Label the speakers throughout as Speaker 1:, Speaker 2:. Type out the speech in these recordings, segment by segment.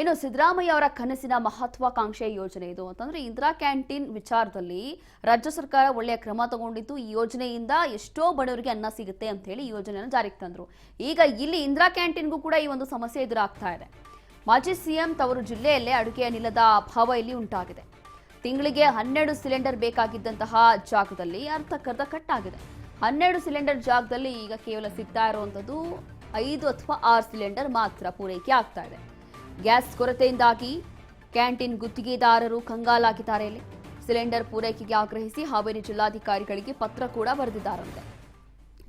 Speaker 1: ಇನ್ನು ಸಿದ್ದರಾಮಯ್ಯ ಅವರ ಕನಸಿನ ಮಹತ್ವಾಕಾಂಕ್ಷೆ ಯೋಜನೆ ಇದು ಅಂತಂದ್ರೆ ಇಂದಿರಾ ಕ್ಯಾಂಟೀನ್ ವಿಚಾರದಲ್ಲಿ ರಾಜ್ಯ ಸರ್ಕಾರ ಒಳ್ಳೆಯ ಕ್ರಮ ತಗೊಂಡಿದ್ದು ಈ ಯೋಜನೆಯಿಂದ ಎಷ್ಟೋ ಬಡವರಿಗೆ ಅನ್ನ ಸಿಗುತ್ತೆ ಅಂತ ಹೇಳಿ ಈ ಯೋಜನೆಯನ್ನು ಜಾರಿಗೆ ತಂದ್ರು. ಈಗ ಇಲ್ಲಿ ಇಂದಿರಾ ಕ್ಯಾಂಟೀನ್ಗೂ ಕೂಡ ಈ ಒಂದು ಸಮಸ್ಯೆ ಎದುರಾಗ್ತಾ ಇದೆ. ಮಾಜಿ ಸಿಎಂ ತವರು ಜಿಲ್ಲೆಯಲ್ಲೇ ಅಡುಗೆ ಅನಿಲದ ಅಭಾವ ಇಲ್ಲಿ ಉಂಟಾಗಿದೆ. ತಿಂಗಳಿಗೆ 12 ಸಿಲಿಂಡರ್ ಬೇಕಾಗಿದ್ದಂತಹ ಜಾಗದಲ್ಲಿ ಅರ್ಧಕ್ಕರ್ಧ ಕಟ್ ಆಗಿದೆ. 12 ಸಿಲಿಂಡರ್ ಜಾಗದಲ್ಲಿ ಈಗ ಕೇವಲ ಸಿಗ್ತಾ ಇರುವಂತದ್ದು 5 ಅಥವಾ 6 ಸಿಲಿಂಡರ್ ಮಾತ್ರ ಪೂರೈಕೆ ಆಗ್ತಾ ಇದೆ. ಗ್ಯಾಸ್ ಕೊರತೆಯಿಂದಾಗಿ ಕ್ಯಾಂಟೀನ್ ಗುತ್ತಿಗೆದಾರರು ಕಂಗಾಲಾಗಿದ್ದಾರೆ. ಇಲ್ಲಿ ಸಿಲಿಂಡರ್ ಪೂರೈಕೆಗೆ ಆಗ್ರಹಿಸಿ ಹಾವೇರಿ ಜಿಲ್ಲಾಧಿಕಾರಿಗಳಿಗೆ ಪತ್ರ ಕೂಡ ಬರೆದಿದ್ದಾರಂತೆ.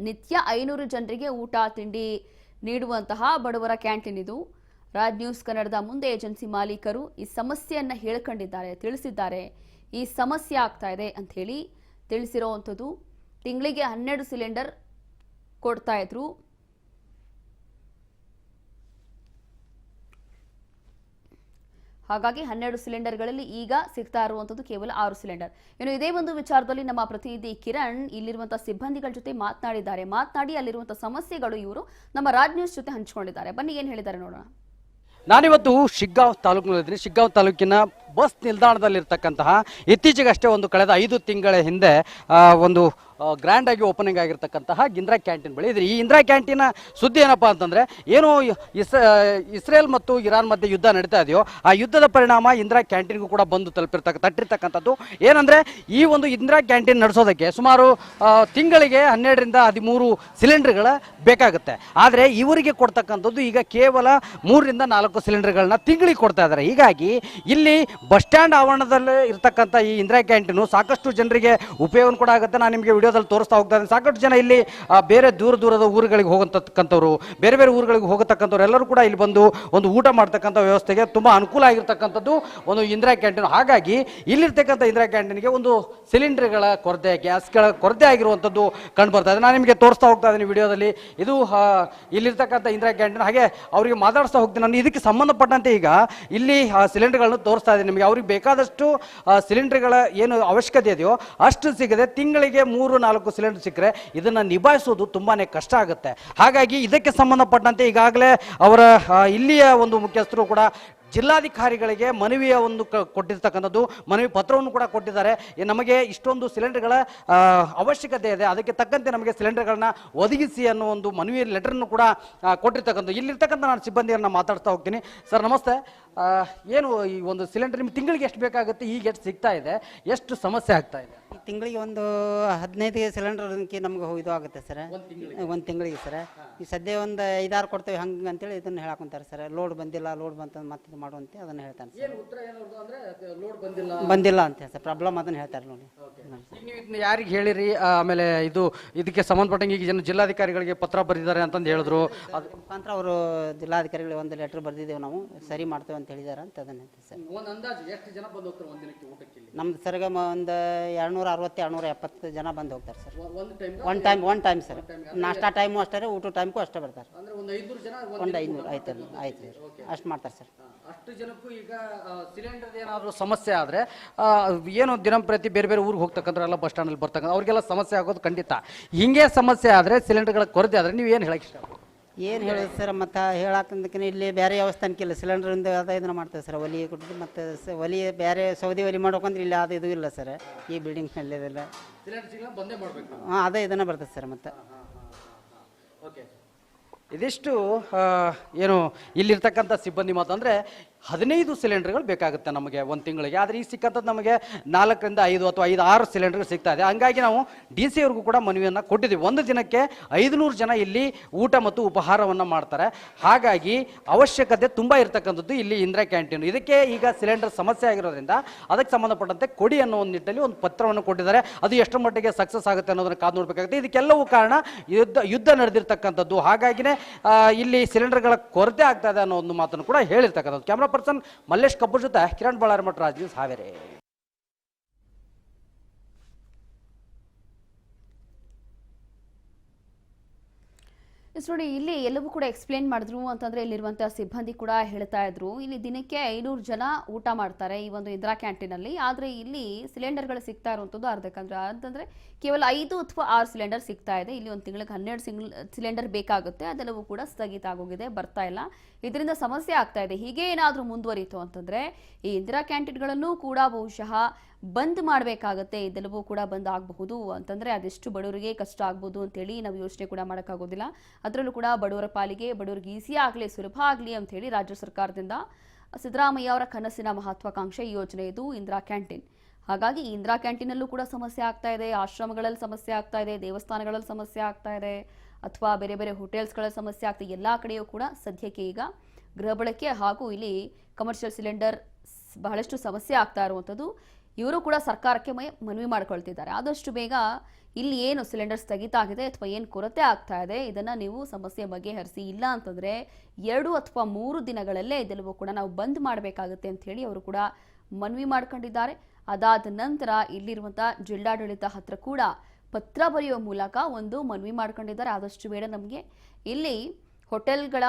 Speaker 1: ನಿತ್ಯ 500 ಜನರಿಗೆ ಊಟ ತಿಂಡಿ ನೀಡುವಂತಹ ಬಡವರ ಕ್ಯಾಂಟೀನ್ ಇದು. ರಾಜ್ ನ್ಯೂಸ್ ಕನ್ನಡದ ಮುಂದೆ ಏಜೆನ್ಸಿ ಮಾಲೀಕರು ಈ ಸಮಸ್ಯೆಯನ್ನ ತಿಳಿಸಿದ್ದಾರೆ. ಈ ಸಮಸ್ಯೆ ಆಗ್ತಾ ಇದೆ ಅಂತ ಹೇಳಿ ತಿಳಿಸಿರುವಂಥದ್ದು. ತಿಂಗಳಿಗೆ 12 ಸಿಲಿಂಡರ್ ಕೊಡ್ತಾ ಇದ್ರು. ಹಾಗಾಗಿ 12 ಸಿಲಿಂಡರ್ಗಳಲ್ಲಿ ಈಗ ಸಿಗ್ತಾ ಇರುವಂತದ್ದು ಕೇವಲ 6 ಸಿಲಿಂಡರ್. ಇನ್ನು ಇದೇ ಒಂದು ವಿಚಾರದಲ್ಲಿ ನಮ್ಮ ಪ್ರತಿನಿಧಿ ಕಿರಣ್ ಇಲ್ಲಿರುವಂತಹ ಸಿಬ್ಬಂದಿಗಳ ಜೊತೆ ಮಾತನಾಡಿ ಅಲ್ಲಿರುವಂತಹ ಸಮಸ್ಯೆಗಳು ಇವರು ನಮ್ಮ ರಾಜ್ ನ್ಯೂಸ್ ಜೊತೆ ಹಂಚಿಕೊಂಡಿದ್ದಾರೆ. ಬನ್ನಿ ಏನ್ ಹೇಳಿದ್ದಾರೆ ನೋಡೋಣ.
Speaker 2: ನಾನಿವತ್ತು ಶಿಗ್ಗಾಂವ್ ತಾಲೂಕಿನಲ್ಲಿದ್ದೀನಿ. ಶಿಗ್ಗಾಂವ್ ತಾಲೂಕಿನ ಬಸ್ ನಿಲ್ದಾಣದಲ್ಲಿರ್ತಕ್ಕಂತಹ ಇತ್ತೀಚೆಗಷ್ಟೇ ಕಳೆದ 5 ತಿಂಗಳ ಹಿಂದೆ ಒಂದು ಗ್ರ್ಯಾಂಡ್ ಆಗಿ ಓಪನಿಂಗ್ ಆಗಿರ್ತಕ್ಕಂತಹ ಇಂದಿರಾ ಕ್ಯಾಂಟೀನ್ ಬಳಿ ಇದ್ರಿ. ಈ ಇಂದಿರಾ ಕ್ಯಾಂಟೀನ್ ಸುದ್ದಿ ಏನಪ್ಪಾ ಅಂತಂದ್ರೆ ಏನು ಇಸ್ರೇಲ್ ಮತ್ತು ಇರಾನ್ ಮಧ್ಯೆ ಯುದ್ಧ ನಡೀತಾ ಇದೆಯೋ ಆ ಯುದ್ಧದ ಪರಿಣಾಮ ಇಂದಿರಾ ಕ್ಯಾಂಟೀನ್ಗೂ ಕೂಡ ಬಂದು ತಟ್ಟಿರ್ತಕ್ಕಂಥದ್ದು. ಏನಂದ್ರೆ ಈ ಒಂದು ಇಂದಿರಾ ಕ್ಯಾಂಟೀನ್ ನಡೆಸೋದಕ್ಕೆ ಸುಮಾರು ತಿಂಗಳಿಗೆ 12ರಿಂದ 13 ಸಿಲಿಂಡರ್ಗಳ ಬೇಕಾಗುತ್ತೆ. ಆದರೆ ಇವರಿಗೆ ಕೊಡ್ತಕ್ಕಂಥದ್ದು ಈಗ ಕೇವಲ 3ರಿಂದ 4 ಸಿಲಿಂಡರ್ಗಳನ್ನ ತಿಂಗಳಿಗೆ ಕೊಡ್ತಾ ಇದ್ದಾರೆ. ಹೀಗಾಗಿ ಇಲ್ಲಿ ಬಸ್ ಸ್ಟ್ಯಾಂಡ್ ಆವರಣದಲ್ಲಿ ಇರ್ತಕ್ಕಂಥ ಈ ಇಂದಿರಾ ಕ್ಯಾಂಟೀನು ಸಾಕಷ್ಟು ಜನರಿಗೆ ಉಪಯೋಗ ಕೂಡ ಆಗುತ್ತೆ. ನಾನು ನಿಮಗೆ ವಿಡಿಯೋದಲ್ಲಿ ತೋರಿಸ್ತಾ ಹೋಗ್ತಾ ಇದ್ದೀನಿ. ಸಾಕಷ್ಟು ಜನ ಇಲ್ಲಿ ಬೇರೆ ದೂರದ ಊರುಗಳಿಗೆ ಹೋಗತಕ್ಕಂಥವ್ರು, ಬೇರೆ ಊರುಗಳಿಗೆ ಹೋಗತಕ್ಕಂಥವ್ರು ಎಲ್ಲರೂ ಕೂಡ ಇಲ್ಲಿ ಬಂದು ಒಂದು ಊಟ ಮಾಡ್ತಕ್ಕಂಥ ವ್ಯವಸ್ಥೆಗೆ ತುಂಬ ಅನುಕೂಲ ಆಗಿರ್ತಕ್ಕಂಥದ್ದು ಒಂದು ಇಂದಿರಾ ಕ್ಯಾಂಟೀನ್. ಹಾಗಾಗಿ ಇಲ್ಲಿರ್ತಕ್ಕಂಥ ಇಂದಿರಾ ಕ್ಯಾಂಟೀನ್ಗೆ ಒಂದು ಸಿಲಿಂಡರ್ಗಳ ಕೊರತೆ, ಗ್ಯಾಸ್ಗಳ ಕೊರತೆ ಆಗಿರುವಂಥದ್ದು ಕಂಡು ಬರ್ತಾ ಇದೆ. ನಾನು ನಿಮಗೆ ತೋರಿಸ್ತಾ ಹೋಗ್ತಾ ಇದ್ದೀನಿ ವಿಡಿಯೋದಲ್ಲಿ. ಇದು ಇಲ್ಲಿರ್ತಕ್ಕಂಥ ಇಂದಿರಾ ಕ್ಯಾಂಟೀನ್. ಹಾಗೆ ಅವರಿಗೆ ಮಾತಾಡಿಸ್ತಾ ಹೋಗ್ತೀನಿ. ನಾನು ಇದಕ್ಕೆ ಸಂಬಂಧಪಟ್ಟಂತೆ ಈಗ ಇಲ್ಲಿ ಸಿಲಿಂಡರ್ಗಳನ್ನು ತೋರಿಸ್ತಾ ಇದ್ದೀನಿ ನಿಮಗೆ. ಅವ್ರಿಗೆ ಬೇಕಾದಷ್ಟು ಸಿಲಿಂಡರ್ಗಳ ಏನು ಅವಶ್ಯಕತೆ ಇದೆಯೋ ಅಷ್ಟು ಸಿಗದೆ ತಿಂಗಳಿಗೆ 3-4 ಸಿಲಿಂಡರ್ ಸಿಕ್ಕರೆ ಇದನ್ನು ನಿಭಾಯಿಸೋದು ತುಂಬಾ ಕಷ್ಟ ಆಗುತ್ತೆ. ಹಾಗಾಗಿ ಇದಕ್ಕೆ ಸಂಬಂಧಪಟ್ಟಂತೆ ಈಗಾಗಲೇ ಅವರ ಇಲ್ಲಿಯ ಒಂದು ಮುಖ್ಯಸ್ಥರು ಕೂಡ ಜಿಲ್ಲಾಧಿಕಾರಿಗಳಿಗೆ ಮನವಿಯ ಒಂದು ಕೊಟ್ಟಿರ್ತಕ್ಕಂಥದ್ದು, ಮನವಿ ಪತ್ರವನ್ನು ಕೂಡ ಕೊಟ್ಟಿದ್ದಾರೆ. ನಮಗೆ ಇಷ್ಟೊಂದು ಸಿಲಿಂಡರ್ಗಳ ಅವಶ್ಯಕತೆ ಇದೆ, ಅದಕ್ಕೆ ತಕ್ಕಂತೆ ನಮಗೆ ಸಿಲಿಂಡರ್ಗಳನ್ನ ಒದಗಿಸಿ ಅನ್ನೋ ಒಂದು ಮನವಿ ಲೆಟರ್ನ್ನು ಕೂಡ ಕೊಟ್ಟಿರ್ತಕ್ಕಂಥದ್ದು. ಇಲ್ಲಿರ್ತಕ್ಕಂಥ ನಾನು ಸಿಬ್ಬಂದಿಯನ್ನು ಮಾತಾಡ್ತಾ ಹೋಗ್ತೀನಿ. ಸರ್ ನಮಸ್ತೆ. ಏನು ಈ ಒಂದು ಸಿಲಿಂಡರ್ ನಿಮ್ಗೆ ತಿಂಗಳಿಗೆ ಎಷ್ಟು ಬೇಕಾಗುತ್ತೆ, ಈಗ ಎಷ್ಟು ಸಿಗ್ತಾ ಇದೆ, ಎಷ್ಟು ಸಮಸ್ಯೆ ಆಗ್ತಾ ಇದೆ?
Speaker 3: ತಿಂಗಳಿಗೆ ಒಂದು 15 ಸಿಲಿಂಡರ್ ನಮ್ಗೆ ಇದು ಆಗುತ್ತೆ ಸರ್. ಒಂದು ತಿಂಗಳಿಗೆ ಸರ್. ಈ ಸದ್ಯ ಒಂದು 5-6 ಕೊಡ್ತೇವೆ ಹಂಗೆ ಅಂತೇಳಿ ಇದನ್ನು ಹೇಳಕೊಂತಾರೆ ಸರ್. ಲೋಡ್ ಬಂದಿಲ್ಲ, ಲೋಡ್ ಬಂತ ಮತ್ತೆ ಮಾಡುವಂತೆ ಅದನ್ನು ಹೇಳ್ತಾನೆ ಸರ್. ಬಂದಿಲ್ಲ ಅಂತ ಸರ್, ಪ್ರಾಬ್ಲಮ್ ಅದನ್ನು ಹೇಳ್ತಾರೆ ನೋಡಿ.
Speaker 2: ಯಾರಿಗೆ ಹೇಳಿರಿ? ಆಮೇಲೆ ಇದಕ್ಕೆ ಸಂಬಂಧಪಟ್ಟಂಗೆ ಈಗ ಜಿಲ್ಲಾಧಿಕಾರಿಗಳಿಗೆ ಪತ್ರ ಬರೆದಿದ್ದಾರೆ ಅಂತಂದು ಹೇಳಿದ್ರು.
Speaker 3: ಅದ್ರ ಮುಖಾಂತರ ಅವರು ಜಿಲ್ಲಾಧಿಕಾರಿಗಳಿಗೆ ಒಂದು ಲೆಟರ್ ಬರೆದಿದ್ದೇವೆ, ನಾವು ಸರಿ ಮಾಡ್ತೇವೆ ಅಂತ ಹೇಳಿದ್ದಾರೆ ಅಂತ ಅದನ್ನ ಹೇಳ್ತೀವಿ ಸರ್. ನಮ್ದು ಸರ್ಗ ಒಂದು 260-270 ಜನ ಬಂದು ಹೋಗ್ತಾರೆ ಸರ್. One time sir. ನಾಷ್ಟಾ ಟೈಮು ಅಷ್ಟೇ, ಊಟ ಟೈಮ್ಗೂ ಅಷ್ಟೇ ಬರ್ತಾರೆ. ಒಂದು 500 ಆಯ್ತು ಅಷ್ಟು ಮಾಡ್ತಾರೆ ಸರ್.
Speaker 2: ಅಷ್ಟು ಜನಕ್ಕೂ ಈಗ ಸಿಲಿಂಡರ್ ಏನಾದರೂ ಸಮಸ್ಯೆ ಆದರೆ ಏನು ದಿನಂಪ್ರತಿ ಬೇರೆ ಊರಿಗೆ ಹೋಗ್ತಕ್ಕಂಥವ್ರೆಲ್ಲ ಬಸ್ ಸ್ಟ್ಯಾಂಡಲ್ಲಿ ಬರ್ತಕ್ಕಂಥ ಅವ್ರಿಗೆಲ್ಲ ಸಮಸ್ಯೆ ಆಗೋದು ಖಂಡಿತ. ಹಿಂಗೆ ಸಮಸ್ಯೆ ಆದರೆ ಸಿಲಿಂಡರ್ಗಳ ಕೊರತೆ ಆದರೆ ನೀವು ಏನು ಹೇಳಕ್ಕೆ ಇಷ್ಟ?
Speaker 3: ಏನು ಹೇಳೋದು ಸರ್, ಮತ್ತು ಹೇಳಕ್ಕಂದಕ್ಕೆ ಇಲ್ಲಿ ಬೇರೆ ವ್ಯವಸ್ಥೆ ಅನ್ಕಿಲ್ಲ. ಸಿಲಿಂಡ್ರಿಂದ ಅದು ಇದನ್ನು ಮಾಡ್ತೇವೆ ಸರ್. ಒಲಿ ಕೊಟ್ಟು ಮತ್ತು ಒಲಿ ಬೇರೆ ಸೌದೆ ಒಲಿ ಮಾಡ್ಬೇಕಂದ್ರೆ ಇಲ್ಲಿ ಅದು ಇದು ಇಲ್ಲ ಸರ್ ಈ ಬಿಲ್ಡಿಂಗ್ನಲ್ಲಿ. ಇದೆಲ್ಲ ಅದೇ ಇದನ್ನು ಬರ್ತದೆ ಸರ್. ಮತ್ತು
Speaker 2: ಇದಿಷ್ಟು ಏನು ಇಲ್ಲಿರ್ತಕ್ಕಂಥ ಸಿಬ್ಬಂದಿ ಮಾತಂದರೆ 15 ಸಿಲಿಂಡರ್ಗಳು ಬೇಕಾಗುತ್ತೆ ನಮಗೆ ಒಂದು ತಿಂಗಳಿಗೆ. ಆದರೆ ಈಗ ಸಿಕ್ಕಂಥದ್ದು ನಮಗೆ 4ರಿಂದ 5 ಅಥವಾ 5-6 ಸಿಲಿಂಡರ್ ಸಿಗ್ತಾ ಇದೆ. ಹಂಗಾಗಿ ನಾವು DC ಅವ್ರಿಗೂ ಕೂಡ ಮನವಿಯನ್ನು ಕೊಟ್ಟಿದ್ದೀವಿ. ಒಂದು ದಿನಕ್ಕೆ 500 ಜನ ಇಲ್ಲಿ ಊಟ ಮತ್ತು ಉಪಹಾರವನ್ನು ಮಾಡ್ತಾರೆ. ಹಾಗಾಗಿ ಅವಶ್ಯಕತೆ ತುಂಬ ಇರತಕ್ಕಂಥದ್ದು ಇಲ್ಲಿ ಇಂದಿರಾ ಕ್ಯಾಂಟೀನ್. ಇದಕ್ಕೆ ಈಗ ಸಿಲಿಂಡರ್ ಸಮಸ್ಯೆ ಆಗಿರೋದ್ರಿಂದ ಅದಕ್ಕೆ ಸಂಬಂಧಪಟ್ಟಂತೆ ಕೊಡಿ ಅನ್ನೋ ಒಂದು ನಿಟ್ಟಲ್ಲಿ ಒಂದು ಪತ್ರವನ್ನು ಕೊಟ್ಟಿದ್ದಾರೆ. ಅದು ಎಷ್ಟು ಮಟ್ಟಿಗೆ ಸಕ್ಸಸ್ ಆಗುತ್ತೆ ಅನ್ನೋದನ್ನು ಕಾದು ನೋಡಬೇಕಾಗುತ್ತೆ. ಇದಕ್ಕೆಲ್ಲವೂ ಕಾರಣ ಯುದ್ಧ ನಡೆದಿರ್ತಕ್ಕಂಥದ್ದು. ಹಾಗಾಗಿನೇ ಇಲ್ಲಿ ಸಿಲಿಂಡರ್ಗಳ ಕೊರತೆ ಆಗ್ತಾ ಇದೆ ಅನ್ನೋ ಒಂದು ಮಾತನ್ನು ಕೂಡ ಹೇಳಿರ್ತಕ್ಕಂಥದ್ದು. ಕ್ಯಾಮ್ರಾ ಪರ್ಸನ್ ಮಲ್ಲೇಶ್ ಕಬ್ಬೂರ್ ಜೊತೆ ಕಿರಣ್ ಬಳ್ಳಾರಮಠ, ರಾಜ್ ನ್ಯೂಸ್, ಹಾವೇರಿ.
Speaker 1: ಎಸ್ ನೋಡಿ, ಇಲ್ಲಿ ಎಲ್ಲವೂ ಕೂಡ ಎಕ್ಸ್ಪ್ಲೇನ್ ಮಾಡಿದ್ರು ಅಂತಂದ್ರೆ ಇಲ್ಲಿರುವಂತಹ ಸಿಬ್ಬಂದಿ ಕೂಡ ಹೇಳ್ತಾ ಇದ್ರು, ಇಲ್ಲಿ ದಿನಕ್ಕೆ 500 ಜನ ಊಟ ಮಾಡ್ತಾರೆ ಈ ಒಂದು ಇಂದಿರಾ ಕ್ಯಾಂಟೀನ್ ಅಲ್ಲಿ. ಆದ್ರೆ ಇಲ್ಲಿ ಸಿಲಿಂಡರ್ಗಳು ಸಿಗ್ತಾ ಇರುವಂತದ್ದು ಅರ್ಧಕ್ಕಂದ್ರೆ ಅಂತಂದ್ರೆ ಕೇವಲ 5 ಅಥವಾ 6 ಸಿಲಿಂಡರ್ ಸಿಗ್ತಾ ಇದೆ. ಇಲ್ಲಿ ಒಂದು ತಿಂಗಳಿಗೆ 12 ಸಿಲಿಂಡರ್ ಬೇಕಾಗುತ್ತೆ, ಅದೆಲ್ಲವೂ ಕೂಡ ಸ್ಥಗಿತ ಆಗೋಗಿದೆ, ಬರ್ತಾ ಇಲ್ಲ. ಇದರಿಂದ ಸಮಸ್ಯೆ ಆಗ್ತಾ ಇದೆ. ಹೀಗೆ ಏನಾದರೂ ಮುಂದುವರಿಯಿತು ಅಂತಂದ್ರೆ ಈ ಇಂದಿರಾ ಕ್ಯಾಂಟೀನ್ಗಳನ್ನು ಕೂಡ ಬಹುಶಃ ಬಂದ್ ಮಾಡಬೇಕಾಗತ್ತೆ. ಇದೆಲ್ಲವೂ ಕೂಡ ಬಂದ್ ಆಗಬಹುದು ಅಂತಂದ್ರೆ ಅದೆಷ್ಟು ಬಡವರಿಗೆ ಕಷ್ಟ ಆಗ್ಬೋದು ಅಂತೇಳಿ ನಾವು ಯೋಚನೆ ಕೂಡ ಮಾಡೋಕ್ಕಾಗೋದಿಲ್ಲ. ಅದರಲ್ಲೂ ಕೂಡ ಬಡವರ ಪಾಲಿಗೆ, ಬಡವರಿಗೆ ಈಸಿ ಆಗಲಿ, ಸುಲಭ ಆಗಲಿ ಅಂತ ಹೇಳಿ ರಾಜ್ಯ ಸರ್ಕಾರದಿಂದ ಸಿದ್ದರಾಮಯ್ಯ ಅವರ ಕನಸಿನ ಮಹತ್ವಾಕಾಂಕ್ಷೆ ಯೋಜನೆ ಇದು ಇಂದಿರಾ ಕ್ಯಾಂಟೀನ್. ಹಾಗಾಗಿ ಈ ಇಂದಿರಾ ಕ್ಯಾಂಟೀನಲ್ಲೂ ಕೂಡ ಸಮಸ್ಯೆ ಆಗ್ತಾ ಇದೆ, ಆಶ್ರಮಗಳಲ್ಲಿ ಸಮಸ್ಯೆ ಆಗ್ತಾ ಇದೆ, ದೇವಸ್ಥಾನಗಳಲ್ಲಿ ಸಮಸ್ಯೆ ಆಗ್ತಾ ಇದೆ, ಅಥವಾ ಬೇರೆ ಬೇರೆ ಹೋಟೆಲ್ಸ್ಗಳಲ್ಲಿ ಸಮಸ್ಯೆ ಆಗ್ತಾ ಇದೆ. ಎಲ್ಲ ಕಡೆಯೂ ಕೂಡ ಸದ್ಯಕ್ಕೆ ಈಗ ಗೃಹ ಬಳಕೆ ಹಾಗೂ ಇಲ್ಲಿ ಕಮರ್ಷಿಯಲ್ ಸಿಲಿಂಡರ್ ಬಹಳಷ್ಟು ಸಮಸ್ಯೆ ಆಗ್ತಾ ಇರುವಂಥದ್ದು. ಇವರು ಕೂಡ ಸರ್ಕಾರಕ್ಕೆ ಮನವಿ ಮಾಡ್ಕೊಳ್ತಿದ್ದಾರೆ, ಆದಷ್ಟು ಬೇಗ ಇಲ್ಲಿ ಏನು ಸಿಲಿಂಡರ್ ಸ್ಥಗಿತ ಆಗಿದೆ ಅಥವಾ ಏನು ಕೊರತೆ ಆಗ್ತಾ ಇದೆ ಇದನ್ನು ನೀವು ಸಮಸ್ಯೆ ಬಗೆಹರಿಸಿ. ಇಲ್ಲ ಅಂತಂದರೆ 2 ಅಥವಾ 3 ದಿನಗಳಲ್ಲೇ ಇದೆಲ್ಲವೂ ಕೂಡ ನಾವು ಬಂದ್ ಮಾಡಬೇಕಾಗುತ್ತೆ ಅಂತ ಹೇಳಿ ಅವರು ಕೂಡ ಮನವಿ ಮಾಡ್ಕೊಂಡಿದ್ದಾರೆ. ಅದಾದ ನಂತರ ಇಲ್ಲಿರುವಂಥ ಜಿಲ್ಲಾಡಳಿತ ಹತ್ರ ಕೂಡ ಪತ್ರ ಬರೆಯುವ ಮೂಲಕ ಒಂದು ಮನವಿ ಮಾಡ್ಕೊಂಡಿದ್ದಾರೆ. ಆದಷ್ಟು ಬೇಡ ನಮಗೆ ಇಲ್ಲಿ ಹೋಟೆಲ್ಗಳ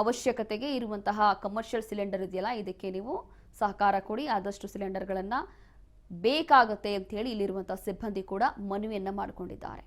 Speaker 1: ಅವಶ್ಯಕತೆಗೆ ಇರುವಂತಹ ಕಮರ್ಷಿಯಲ್ ಸಿಲಿಂಡರ್ ಇದೆಯಲ್ಲ, ಇದಕ್ಕೆ ನೀವು ಸಹಕಾರ ಕೊಡಿ, ಆದಷ್ಟು ಸಿಲಿಂಡರ್ಗಳನ್ನು ಬೇಕಾಗುತ್ತೆ ಅಂತ ಹೇಳಿ ಇಲ್ಲಿರುವಂತಹ ಸಿಬ್ಬಂದಿ ಕೂಡ ಮನವಿಯನ್ನ ಮಾಡಿಕೊಂಡಿದ್ದಾರೆ.